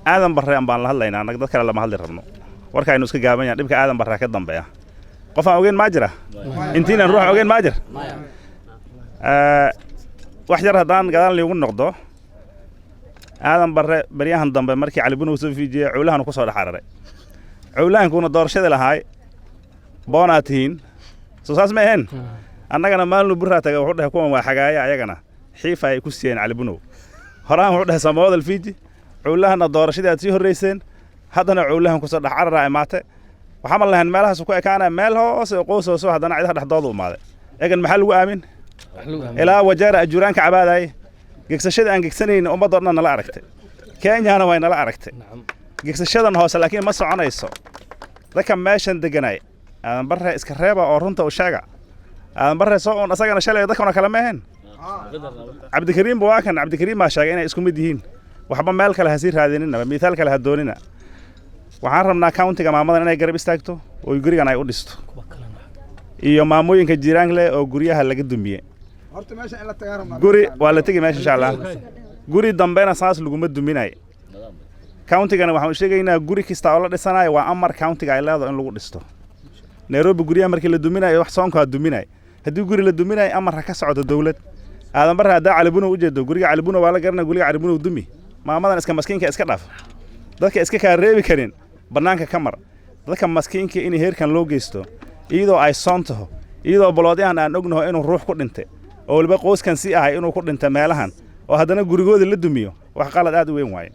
aadan barre aan baan la hadlaynaa annaga dad kale lama hadli rabno warkaynu iska gaabanyaa dhibka aadan barre ka dambeeya qof aan ogeyn ma jira intiina ruux ogeyn ma jir wax yar haddaan gadaal liigu noqdo aadan barre baryahan dambe markii cali bunow soo fiijiyay cawlahan ku soo dhaxararay cawlahankuna doorashada lahaay boonaa tihiin soo saas ma ahayn annagana maalin burraa taga wuxuu dhahay kuwan waa xagaaya ayagana xiifa ay ku siiyeen cali bunow horaan wuxuu dhahay samawada fiiji cawlahana doorashadii aad sii horreyseen haddana cawlahan ku soo dhaxararaa imaate waxaa ma lahayn meelahaas ku ekaanaya meel hoose qoysooso haddana ciidaha dhexdooda u imaaday egan maxaa lagu aamin ilaa wajeera ajuuraanka cabaadayay gegsashada aan gegsanayn ummadoo dhan nala aragtay kenyana way nala aragtay gegsashadan hoose laakiin ma soconayso dadka meeshan deganay aadan barre iska reeba oo runta u sheega aadan barre soo on asagana shalay dadkana kala ma ahayn cabdikariim waa kan cabdikariim ma sheegay inay isku mid yihiin waxba meel kale ha sii raadinina miisaal kale ha doonina waxaan rabnaa countiga maamadan inay garab istaagto oo gurigan ay u dhisto iyo maamooyinka jiraan leh oo guryaha laga dumiyay horta meesha in la tagaarama guri waa la tagi meesha insha Allah guri dambena saas laguma duminay countigana waxaan sheegaynaa guri kasta oo la dhisanayo waa amar countiga ay leedahay in lagu dhisto Nairobi guriyaha markii la duminayo wax soonka duminay haddii guri la duminayo amar ka socdo dawlad aadan barre hadaa cali bunow u jeedo guriga cali bunow waa la garanaa guriga cali bunow dumi maamadan iska maskiinka iska dhaaf dadka iska ka reebi karin banaanka kamar dadka maskiinka in heerkan loo geysto iyadoo ay soontaho iyadoo baloodyahan aan ognaho inuu ruux ku dhintay oo waliba qoyskan si ahay inuu ku dhintay meelahan oo haddana gurigooda la dumiyo wax qalad aad u weyn waaye